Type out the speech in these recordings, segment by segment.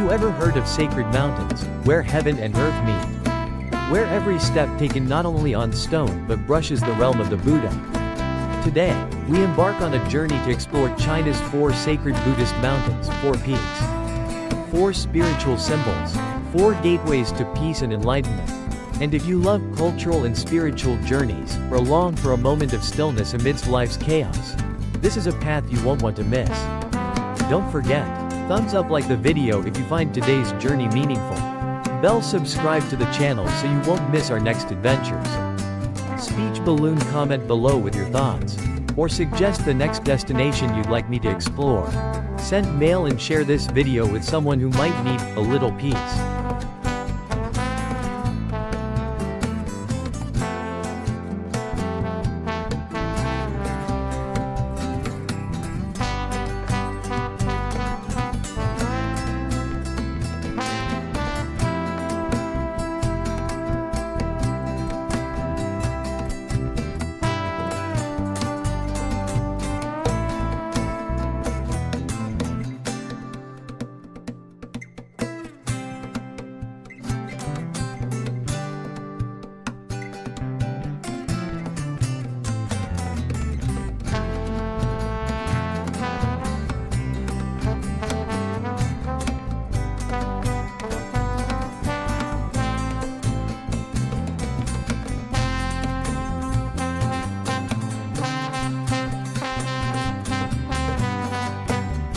you ever heard of sacred mountains, where heaven and earth meet? Where every step taken not only on stone but brushes the realm of the Buddha. Today, we embark on a journey to explore China's 4 sacred Buddhist mountains, 4 peaks. 4 spiritual symbols, 4 gateways to peace and enlightenment. And if you love cultural and spiritual journeys, or long for a moment of stillness amidst life's chaos, this is a path you won't want to miss. Don't forget, thumbs up like the video if you find today's journey meaningful. Bell subscribe to the channel so you won't miss our next adventures. Speech balloon comment below with your thoughts. Or suggest the next destination you'd like me to explore. Send mail and share this video with someone who might need a little peace.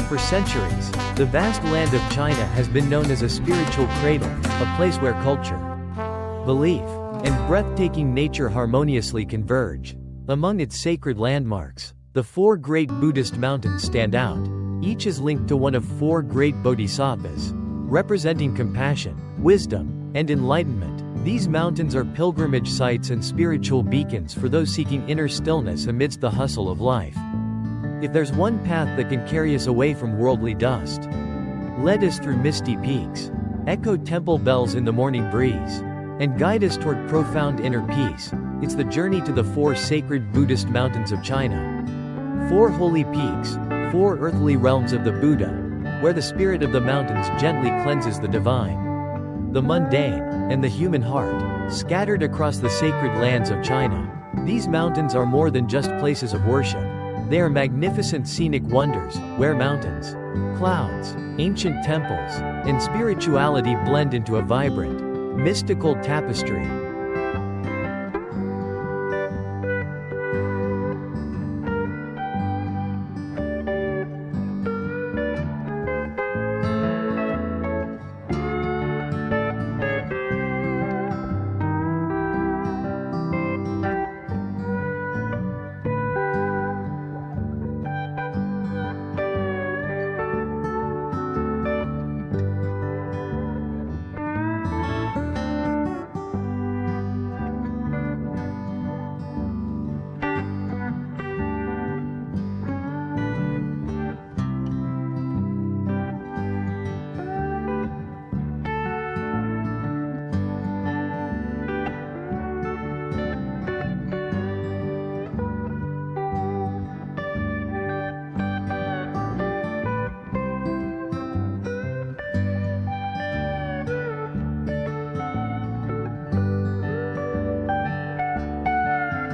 For centuries, the vast land of China has been known as a spiritual cradle, a place where culture, belief, and breathtaking nature harmoniously converge. Among its sacred landmarks, the 4 great Buddhist mountains stand out. Each is linked to one of 4 great bodhisattvas, representing compassion, wisdom, and enlightenment. These mountains are pilgrimage sites and spiritual beacons for those seeking inner stillness amidst the hustle of life. If there's one path that can carry us away from worldly dust, lead us through misty peaks, echo temple bells in the morning breeze, and guide us toward profound inner peace, it's the journey to the 4 sacred Buddhist mountains of China. 4 holy peaks, 4 earthly realms of the Buddha, where the spirit of the mountains gently cleanses the divine, the mundane, and the human heart, scattered across the sacred lands of China. These mountains are more than just places of worship. They are magnificent scenic wonders, where mountains, clouds, ancient temples, and spirituality blend into a vibrant, mystical tapestry.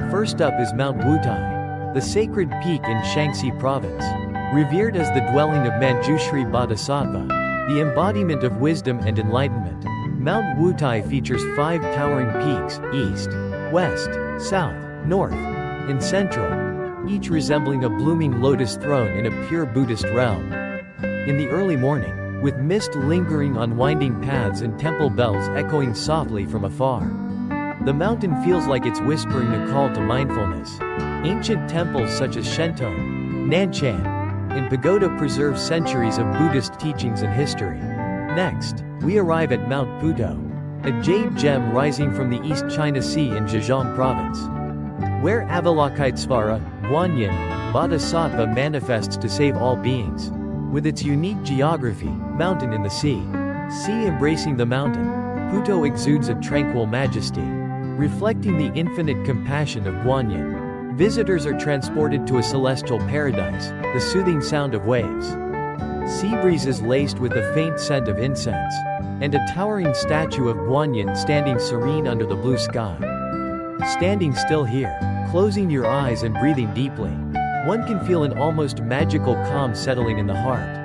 First up is Mount Wutai, the sacred peak in Shaanxi province. Revered as the dwelling of Mañjuśrī Bodhisattva, the embodiment of wisdom and enlightenment, Mount Wutai features 5 towering peaks, east, west, south, north, and central, each resembling a blooming lotus throne in a pure Buddhist realm. In the early morning, with mist lingering on winding paths and temple bells echoing softly from afar, the mountain feels like it's whispering a call to mindfulness. Ancient temples such as Shentong, Nanshan, and Pagoda preserve centuries of Buddhist teachings and history. Next, we arrive at Mount Putuo, a jade gem rising from the East China Sea in Zhejiang province, where Avalokiteśvara, Guanyin, Bodhisattva manifests to save all beings. With its unique geography, mountain in the sea embracing the mountain, Putuo exudes a tranquil majesty, reflecting the infinite compassion of Guanyin. Visitors are transported to a celestial paradise, the soothing sound of waves, sea breezes laced with the faint scent of incense, and a towering statue of Guanyin standing serene under the blue sky. Standing still here, closing your eyes and breathing deeply, one can feel an almost magical calm settling in the heart.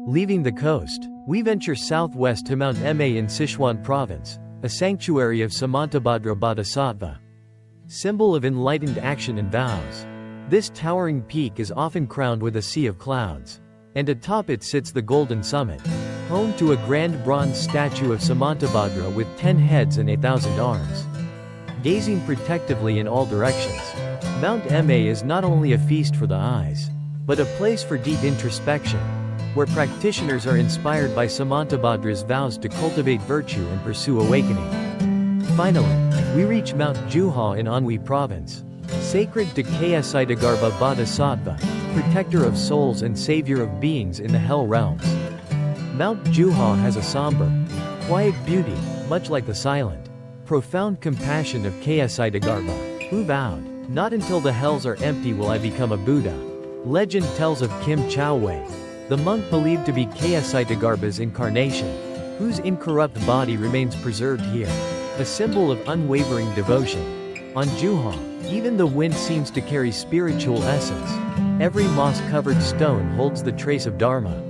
Leaving the coast, we venture southwest to Mount Emei in Sichuan Province, a sanctuary of Samantabhadra Bodhisattva, symbol of enlightened action and vows. This towering peak is often crowned with a sea of clouds, and atop it sits the golden summit, home to a grand bronze statue of Samantabhadra with 10 heads and 1,000 arms, gazing protectively in all directions. Mount Emei is not only a feast for the eyes, but a place for deep introspection, where practitioners are inspired by Samantabhadra's vows to cultivate virtue and pursue awakening. Finally, we reach Mount Jiuhua in Anhui Province, sacred to Kṣitigarbha Bodhisattva, protector of souls and savior of beings in the hell realms. Mount Jiuhua has a somber, quiet beauty, much like the silent, profound compassion of Kṣitigarbha, who vowed, "Not until the hells are empty will I become a Buddha." Legend tells of Kim Chao-wei, the monk believed to be Kṣitigarbha's incarnation, whose incorrupt body remains preserved here, a symbol of unwavering devotion. On Jiuhua, even the wind seems to carry spiritual essence. Every moss-covered stone holds the trace of Dharma.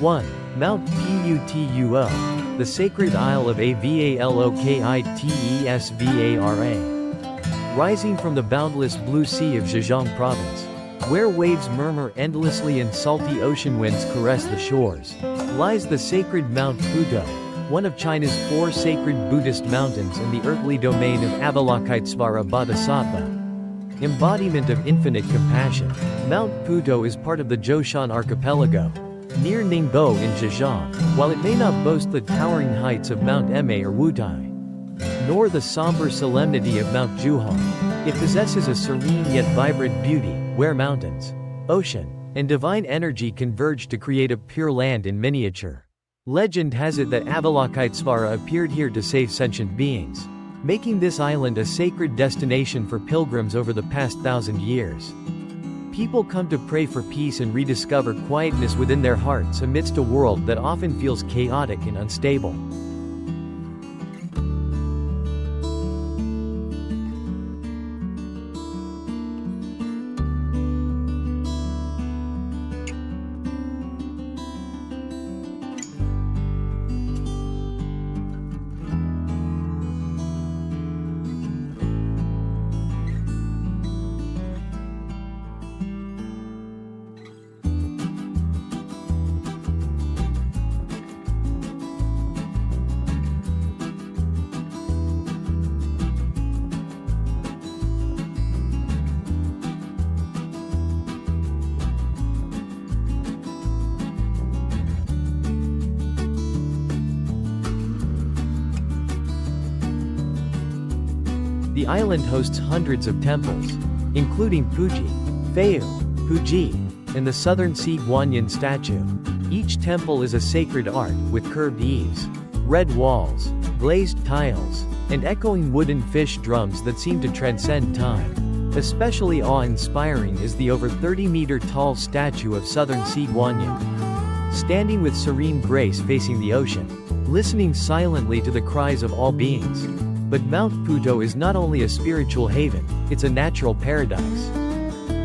(1) Mount Putuo, the sacred isle of Avalokiteśvara. Rising from the boundless blue sea of Zhejiang Province, where waves murmur endlessly and salty ocean winds caress the shores, lies the sacred Mount Putuo, one of China's 4 sacred Buddhist mountains and the earthly domain of Avalokiteśvara Bodhisattva, embodiment of infinite compassion. Mount Putuo is part of the Zhoushan archipelago, near Ningbo in Zhejiang. While it may not boast the towering heights of Mount Emei or Wutai, nor the somber solemnity of Mount Jiuhua, it possesses a serene yet vibrant beauty, where mountains, ocean, and divine energy converge to create a pure land in miniature. Legend has it that Avalokiteśvara appeared here to save sentient beings, making this island a sacred destination for pilgrims over the past 1,000 years. People come to pray for peace and rediscover quietness within their hearts amidst a world that often feels chaotic and unstable. The island hosts hundreds of temples, including Puji, Feu, Puji, and the Southern Sea Guanyin statue. Each temple is a sacred art, with curved eaves, red walls, glazed tiles, and echoing wooden fish drums that seem to transcend time. Especially awe-inspiring is the over 30-meter-tall statue of Southern Sea Guanyin, standing with serene grace facing the ocean, listening silently to the cries of all beings. But Mount Putuo is not only a spiritual haven, it's a natural paradise.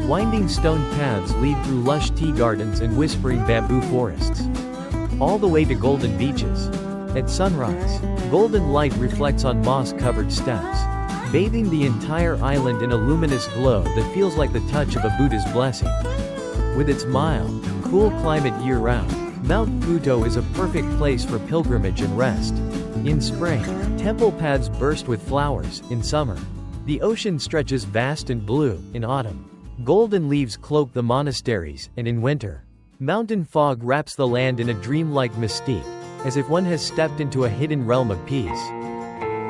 Winding stone paths lead through lush tea gardens and whispering bamboo forests, all the way to golden beaches. At sunrise, golden light reflects on moss-covered steps, bathing the entire island in a luminous glow that feels like the touch of a Buddha's blessing. With its mild, cool climate year-round, Mount Putuo is a perfect place for pilgrimage and rest. In spring, temple paths burst with flowers. In summer, the ocean stretches vast and blue. In autumn, golden leaves cloak the monasteries, and in winter, mountain fog wraps the land in a dreamlike mystique, as if one has stepped into a hidden realm of peace.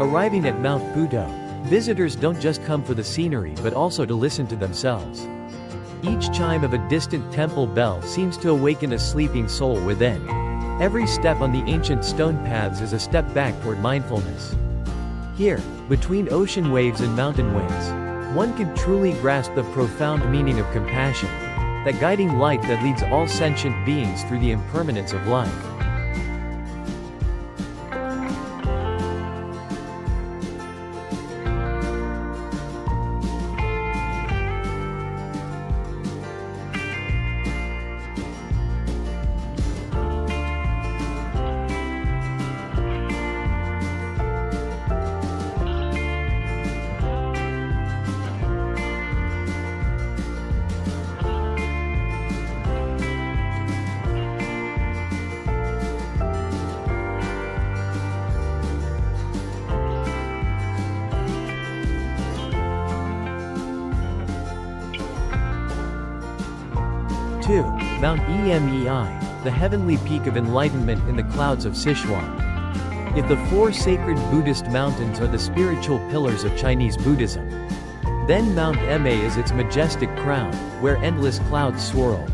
Arriving at Mount Putuo, visitors don't just come for the scenery but also to listen to themselves. Each chime of a distant temple bell seems to awaken a sleeping soul within. Every step on the ancient stone paths is a step back toward mindfulness. Here, between ocean waves and mountain winds, one can truly grasp the profound meaning of compassion, that guiding light that leads all sentient beings through the impermanence of life. 2. Mount Emei, the heavenly peak of enlightenment in the clouds of Sichuan. If the 4 sacred Buddhist mountains are the spiritual pillars of Chinese Buddhism, then Mount Emei is its majestic crown, where endless clouds swirl.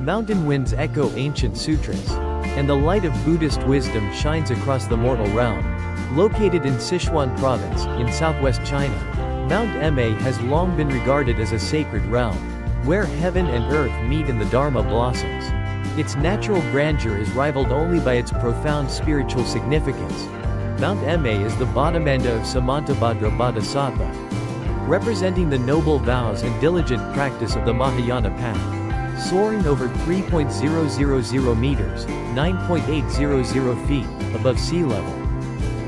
Mountain winds echo ancient sutras, and the light of Buddhist wisdom shines across the mortal realm. Located in Sichuan province, in southwest China, Mount Emei has long been regarded as a sacred realm, where heaven and earth meet and the Dharma blossoms. Its natural grandeur is rivaled only by its profound spiritual significance. Mount Emei is the Bodhimanda of Samantabhadra Bodhisattva, representing the noble vows and diligent practice of the Mahayana path. Soaring over 3.000 meters, 9.800 feet, above sea level.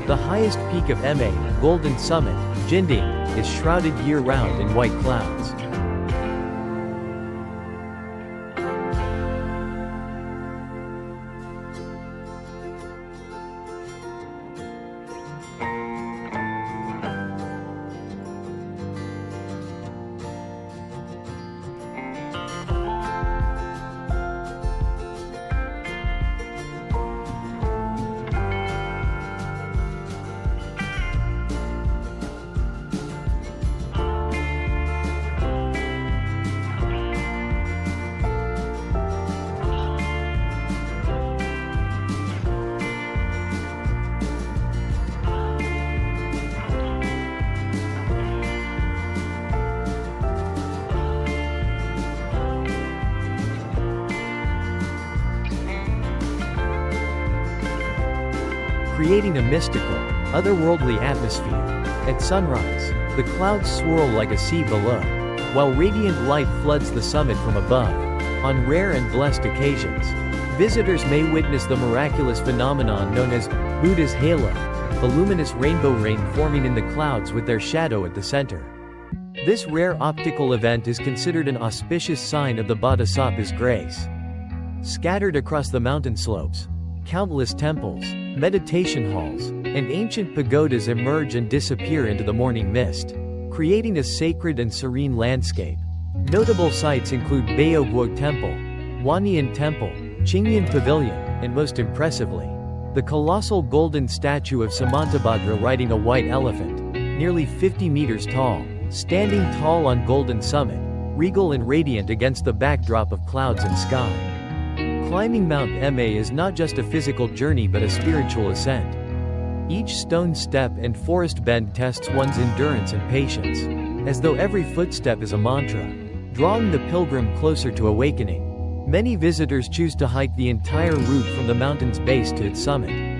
The highest peak of Emei, Golden Summit, Jinding, is shrouded year-round in white clouds. Creating a mystical, otherworldly atmosphere. At sunrise, the clouds swirl like a sea below, while radiant light floods the summit from above. On rare and blessed occasions, visitors may witness the miraculous phenomenon known as Buddha's halo, the luminous rainbow rain forming in the clouds with their shadow at the center. This rare optical event is considered an auspicious sign of the Bodhisattva's grace. Scattered across the mountain slopes, countless temples, meditation halls, and ancient pagodas emerge and disappear into the morning mist, creating a sacred and serene landscape. Notable sites include Baoguo Temple, Guanyin Temple, Qingyan Pavilion, and most impressively, the colossal golden statue of Samantabhadra riding a white elephant. nearly 50 meters tall, standing tall on golden summit, regal and radiant against the backdrop of clouds and sky. Climbing Mount Emei is not just a physical journey but a spiritual ascent. Each stone step and forest bend tests one's endurance and patience, as though every footstep is a mantra, drawing the pilgrim closer to awakening. Many visitors choose to hike the entire route from the mountain's base to its summit.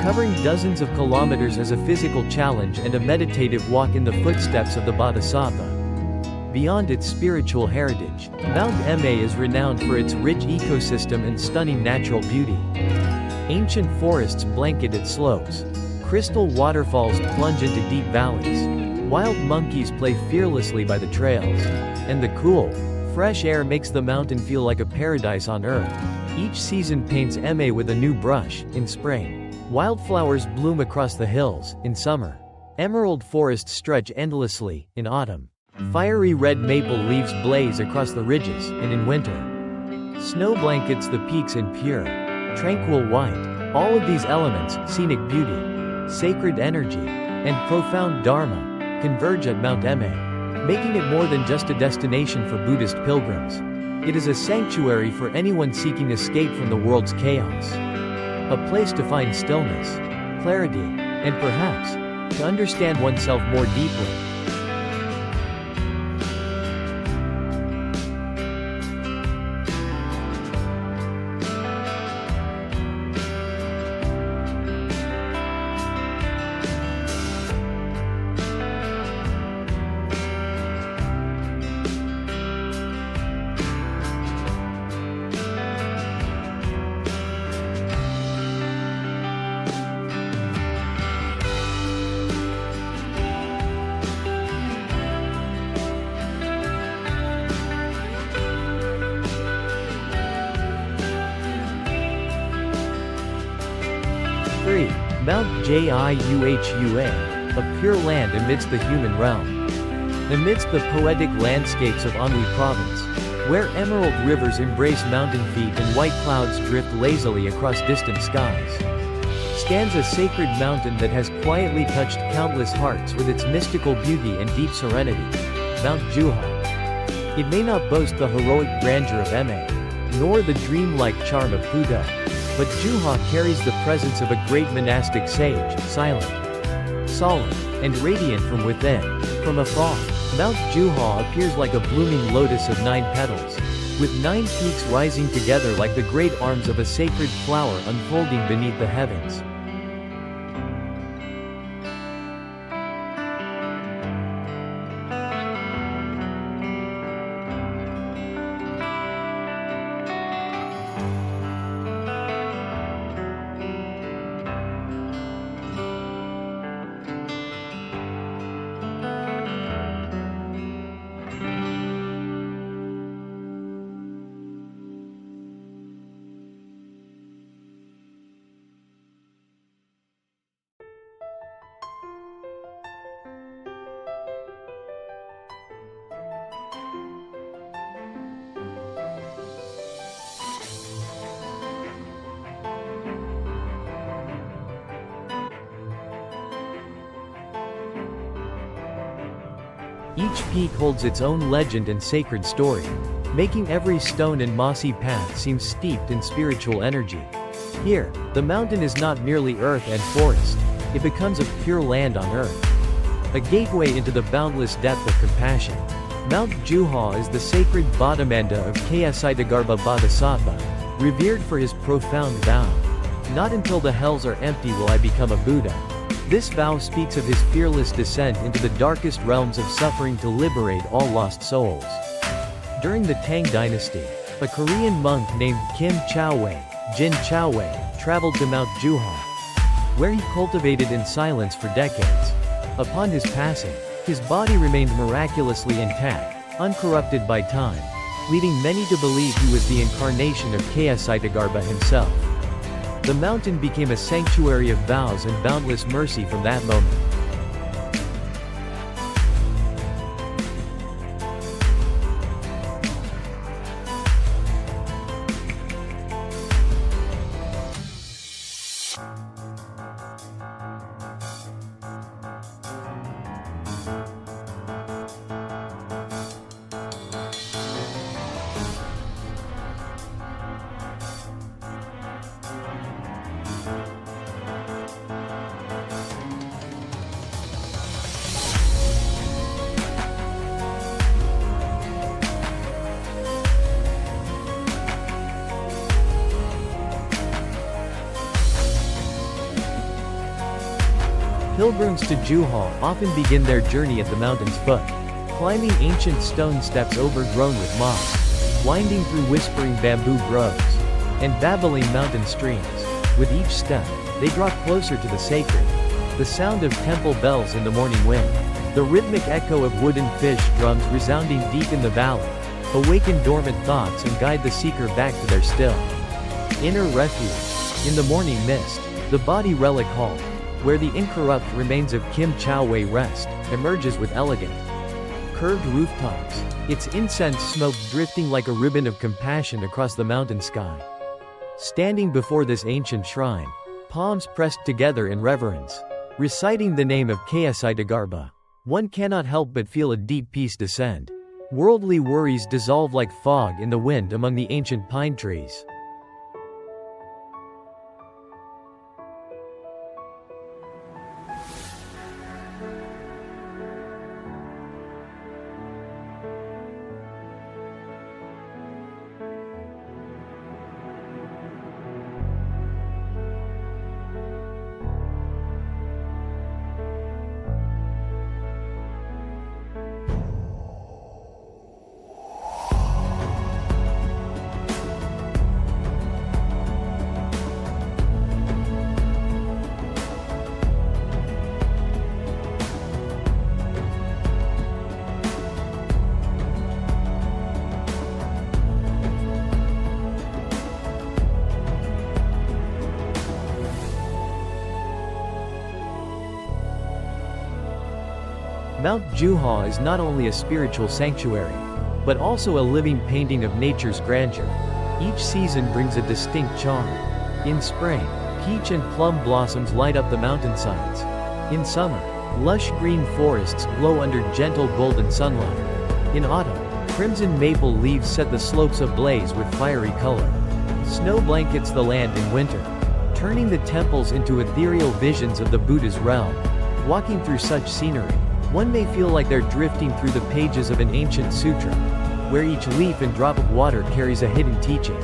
Covering dozens of kilometers as a physical challenge and a meditative walk in the footsteps of the Bodhisattva. Beyond its spiritual heritage, Mount Emei is renowned for its rich ecosystem and stunning natural beauty. Ancient forests blanket its slopes. Crystal waterfalls plunge into deep valleys. Wild monkeys play fearlessly by the trails. And the cool, fresh air makes the mountain feel like a paradise on earth. Each season paints Emei with a new brush. In spring, wildflowers bloom across the hills. In summer, emerald forests stretch endlessly. In autumn, fiery red maple leaves blaze across the ridges. And in winter, snow blankets the peaks in pure, tranquil white. All of these elements, scenic beauty, sacred energy, and profound dharma, converge at Mount Emei, making it more than just a destination for Buddhist pilgrims. It is a sanctuary for anyone seeking escape from the world's chaos. A place to find stillness, clarity, and perhaps, to understand oneself more deeply. Mount Jiuhua, a pure land amidst the human realm. Amidst the poetic landscapes of Anhui Province, where emerald rivers embrace mountain feet and white clouds drift lazily across distant skies, stands a sacred mountain that has quietly touched countless hearts with its mystical beauty and deep serenity, Mount Jiuhua. It may not boast the heroic grandeur of Emei, nor the dreamlike charm of Putuo, but Jiuhua carries the presence of a great monastic sage, silent, solemn, and radiant from within. From afar, Mount Jiuhua appears like a blooming lotus of 9 petals, with 9 peaks rising together like the great arms of a sacred flower unfolding beneath the heavens. Each peak holds its own legend and sacred story. making every stone and mossy path seem steeped in spiritual energy. Here, the mountain is not merely earth and forest, it becomes a pure land on earth. A gateway into the boundless depth of compassion. Mount Jiuhua is the sacred Bodhimanda of Kṣitigarbha Bodhisattva, revered for his profound vow. Not until the hells are empty will I become a Buddha. This vow speaks of his fearless descent into the darkest realms of suffering to liberate all lost souls. During the Tang dynasty, a Korean monk named Kim Chao-wei, Jin Chao-wei, traveled to Mount Jiuhua, where he cultivated in silence for decades. Upon his passing, his body remained miraculously intact, uncorrupted by time, leading many to believe he was the incarnation of Kṣitigarbha himself. The mountain became a sanctuary of vows and boundless mercy from that moment. Pilgrims to Jiuhua often begin their journey at the mountain's foot, climbing ancient stone steps overgrown with moss, winding through whispering bamboo groves, and babbling mountain streams. With each step, they draw closer to the sacred. The sound of temple bells in the morning wind, the rhythmic echo of wooden fish drums resounding deep in the valley, awaken dormant thoughts and guide the seeker back to their still inner refuge. In the morning mist, the body relic hall, where the incorrupt remains of Kim Chao-wei rest, emerges with elegant, curved rooftops, its incense smoke drifting like a ribbon of compassion across the mountain sky. Standing before this ancient shrine, palms pressed together in reverence, reciting the name of Kṣitigarbha, one cannot help but feel a deep peace descend. Worldly worries dissolve like fog in the wind among the ancient pine trees. Mount Jiuhua is not only a spiritual sanctuary, but also a living painting of nature's grandeur. Each season brings a distinct charm. In spring, peach and plum blossoms light up the mountainsides. In summer, lush green forests glow under gentle golden sunlight. In autumn, crimson maple leaves set the slopes ablaze with fiery color. Snow blankets the land in winter, turning the temples into ethereal visions of the Buddha's realm. Walking through such scenery, one may feel like they're drifting through the pages of an ancient sutra, where each leaf and drop of water carries a hidden teaching.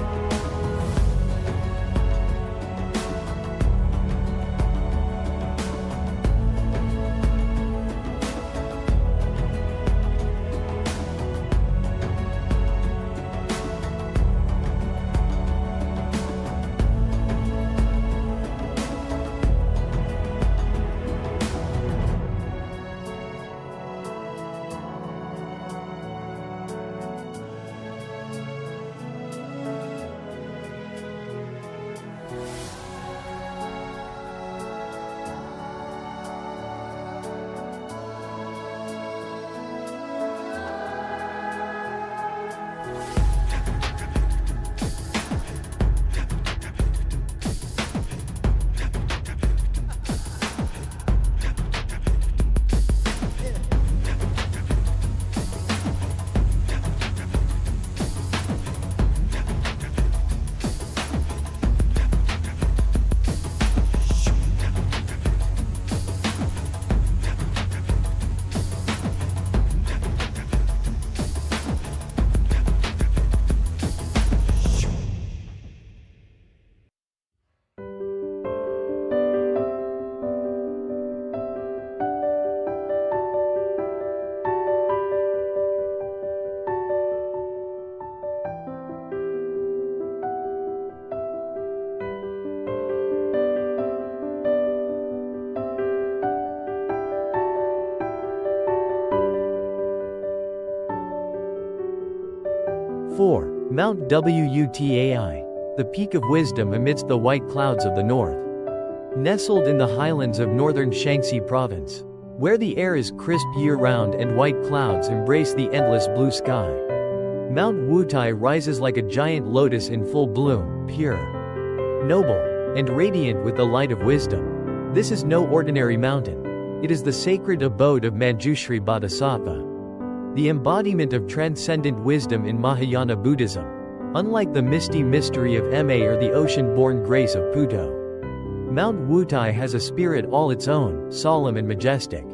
4. Mount Wutai, the peak of wisdom amidst the white clouds of the north. Nestled in the highlands of northern Shaanxi province, where the air is crisp year-round and white clouds embrace the endless blue sky. Mount Wutai rises like a giant lotus in full bloom, pure, noble, and radiant with the light of wisdom. This is no ordinary mountain. It is the sacred abode of Mañjuśrī Bodhisattva, the embodiment of transcendent wisdom in Mahayana Buddhism. Unlike the misty mystery of Emei or the ocean-born grace of Putuo, Mount Wutai has a spirit all its own, solemn and majestic.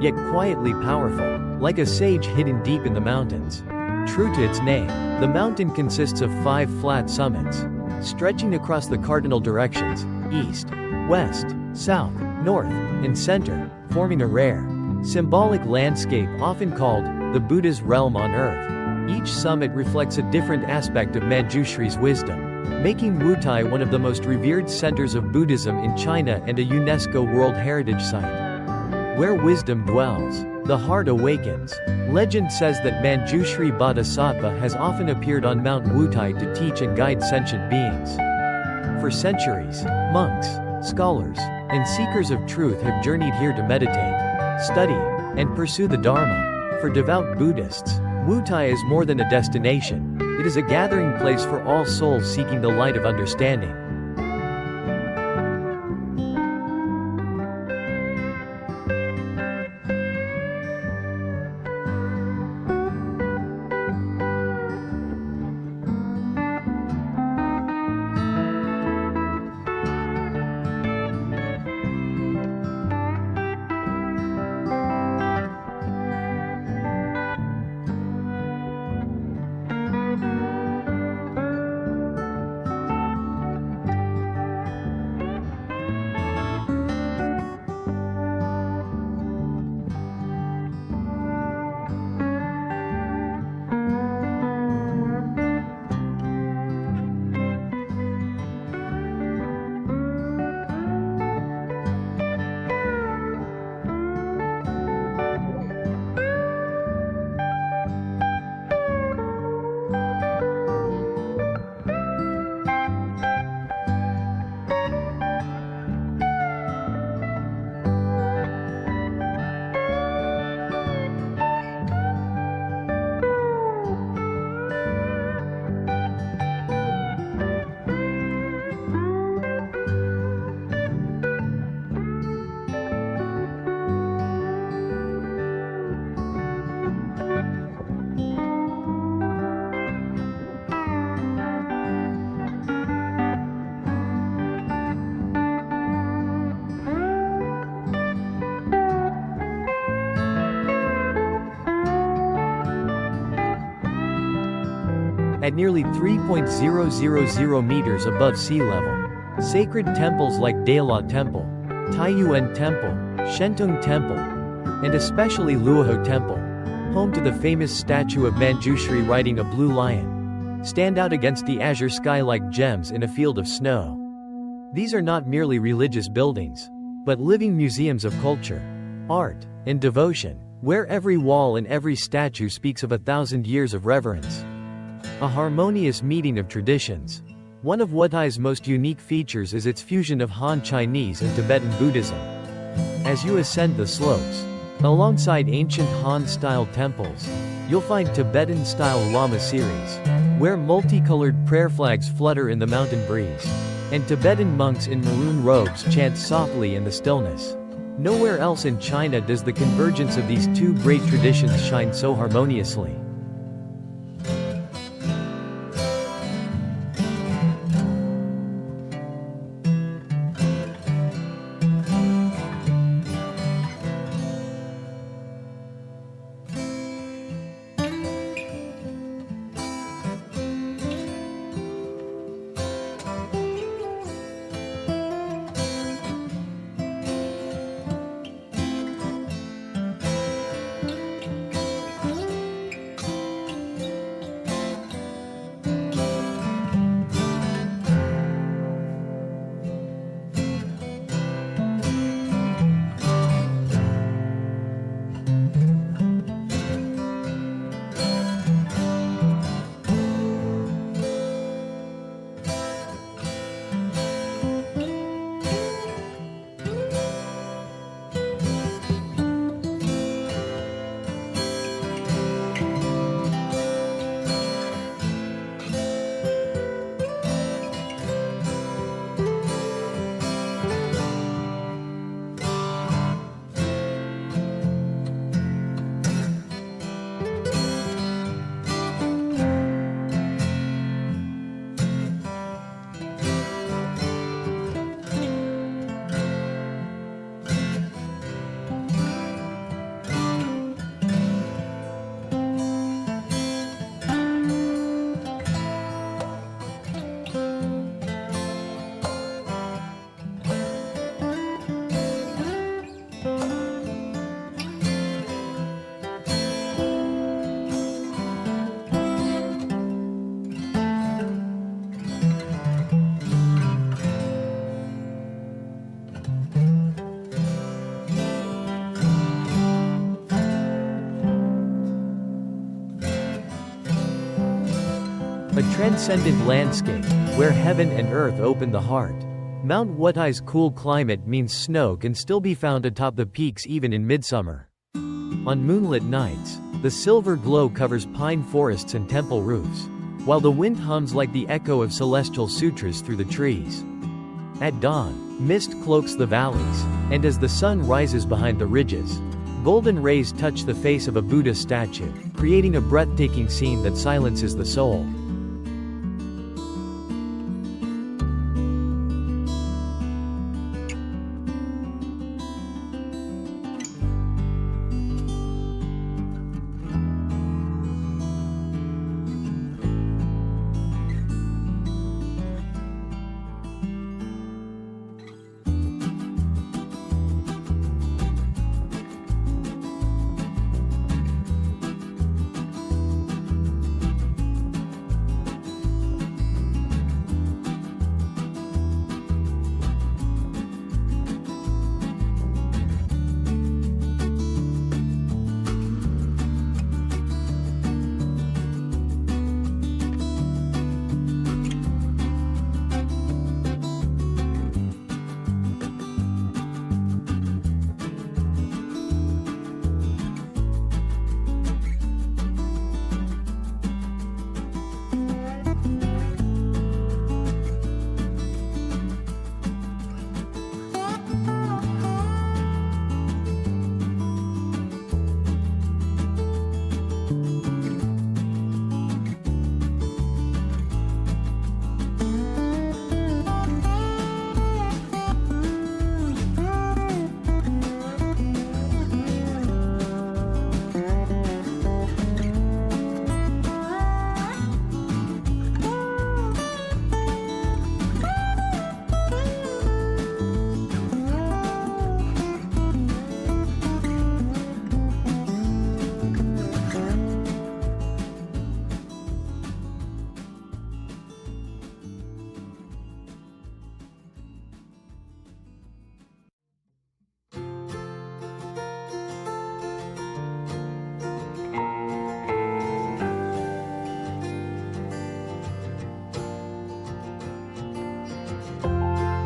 Yet quietly powerful, like a sage hidden deep in the mountains. True to its name, the mountain consists of 5 flat summits, stretching across the cardinal directions, east, west, south, north, and center, forming a rare, symbolic landscape often called the Buddha's realm on earth. Each summit reflects a different aspect of Mañjuśrī's wisdom, making Wutai one of the most revered centers of Buddhism in China and a UNESCO World Heritage Site. Where wisdom dwells, the heart awakens. Legend says that Mañjuśrī Bodhisattva has often appeared on Mount Wutai to teach and guide sentient beings. For centuries, monks, scholars, and seekers of truth have journeyed here to meditate, study, and pursue the Dharma. For devout Buddhists, Wutai is more than a destination. It is a gathering place for all souls seeking the light of understanding. at nearly 3.000 meters above sea level. Sacred temples like Daila Temple, Taiyuan Temple, Shentung Temple, and especially Luohu Temple, home to the famous statue of Mañjuśrī riding a blue lion, stand out against the azure sky like gems in a field of snow. These are not merely religious buildings, but living museums of culture, art, and devotion, where every wall and every statue speaks of 1,000 years of reverence. A harmonious meeting of traditions. One of Wutai's most unique features is its fusion of Han Chinese and Tibetan Buddhism. As you ascend the slopes, alongside ancient Han-style temples, you'll find Tibetan-style Lama series, where multicolored prayer flags flutter in the mountain breeze, and Tibetan monks in maroon robes chant softly in the stillness. Nowhere else in China does the convergence of these two great traditions shine so harmoniously. A transcendent landscape, where heaven and earth open the heart. Mount Wutai's cool climate means snow can still be found atop the peaks even in midsummer. On moonlit nights, the silver glow covers pine forests and temple roofs, while the wind hums like the echo of celestial sutras through the trees. At dawn, mist cloaks the valleys, and as the sun rises behind the ridges, golden rays touch the face of a Buddha statue, creating a breathtaking scene that silences the soul.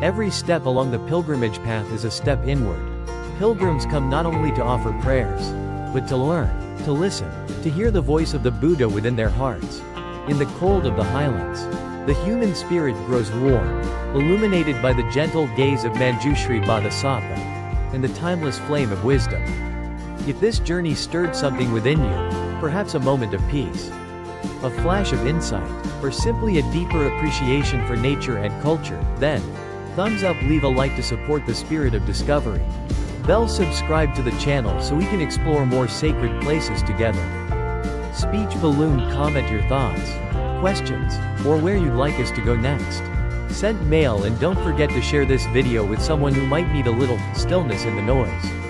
Every step along the pilgrimage path is a step inward. Pilgrims come not only to offer prayers, but to learn, to listen, to hear the voice of the Buddha within their hearts. In the cold of the highlands, the human spirit grows warm, illuminated by the gentle gaze of Mañjuśrī Bodhisattva, and the timeless flame of wisdom. If this journey stirred something within you, perhaps a moment of peace, a flash of insight, or simply a deeper appreciation for nature and culture, then, thumbs up, leave a like to support the spirit of discovery. Bell, subscribe to the channel so we can explore more sacred places together. Speech balloon, comment your thoughts, questions, or where you'd like us to go next. Send mail, and don't forget to share this video with someone who might need a little stillness in the noise.